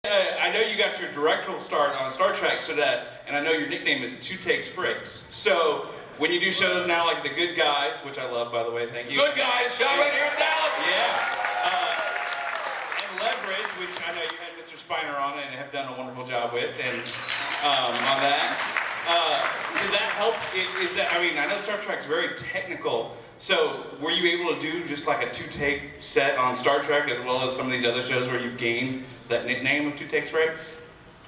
I know you got your directorial start on Star Trek, and I know your nickname is Takes Frakes. So when you do shows now like The Good Guys, which I love, by the way, thank you. Good Guys, shot right here in Dallas. Yeah. And Leverage, which I know you had Mr. Spiner on and have done a wonderful job with, and on that. Did that help? Is that? I mean, I know Star Trek's very technical. So were you able to do just like a two-take set on Star Trek as well as some of these other shows where you've gained that nickname of Takes Frakes?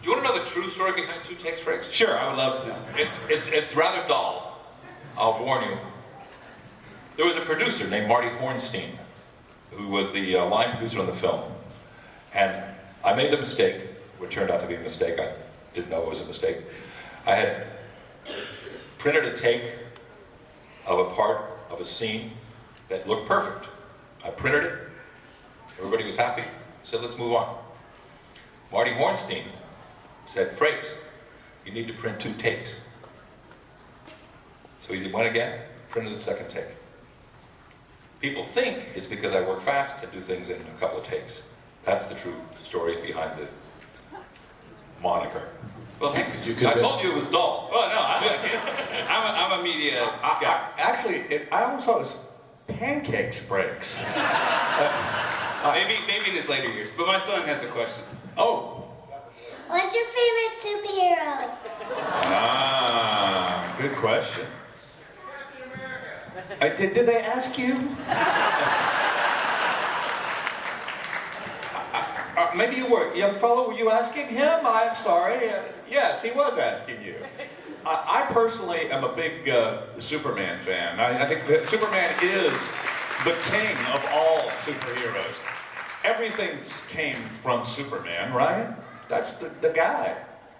Do you want to know the true story behind Takes Frakes? Sure, I would love to know. It's rather dull. I'll warn you. There was a producer named Marty Hornstein who was the line producer on the film. And I made the mistake, what turned out to be a mistake. I didn't know it was a mistake. I had printed a take of a part of a scene that looked perfect. I printed it. Everybody was happy. Said, let's move on. Marty Hornstein said, Frakes, you need to print 2 takes. So he went again, printed the second take. People think it's because I work fast and do things in a couple of takes. That's the true story behind the moniker. Well, I told you it was dull. Oh, no, I like it. I'm a media guy. I always thought it was Pancakes Frakes. Maybe in his later years. But my son has a question. Oh. What's your favorite superhero? Ah, good question. Did they ask you? Maybe you were. Young fellow, were you asking him? I'm sorry. Yes, he was asking you. I personally am a big Superman fan. I think that Superman is the king of all superheroes. Everything came from Superman, right? That's the guy.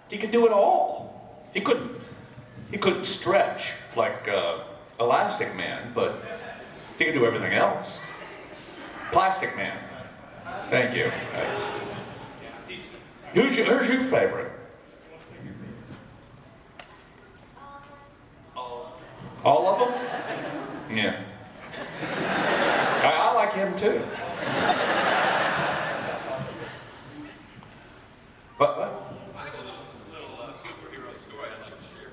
He could do it all. He couldn't stretch like Elastic Man, but he could do everything else. Plastic Man. Thank you. Who's your favorite? All of them? Yeah. I like him too. What? Superhero story I'd like to share.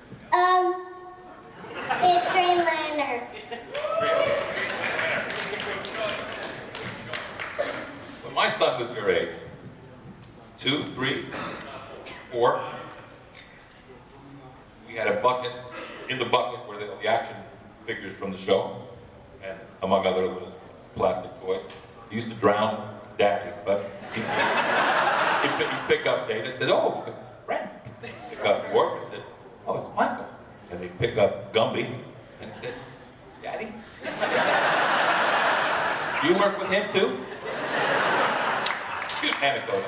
It's Green Lantern. When my son was your age, 2, 3, 4, we had a bucket, in the bucket were the action figures from the show, and among other little plastic toys. He used to drown Daddy, but he'd pick up David and said, oh, Brent. Pick up Warp and said, oh, it's Michael. And he'd pick up Gumby and said, Daddy? Do you work with him too? Good anecdote.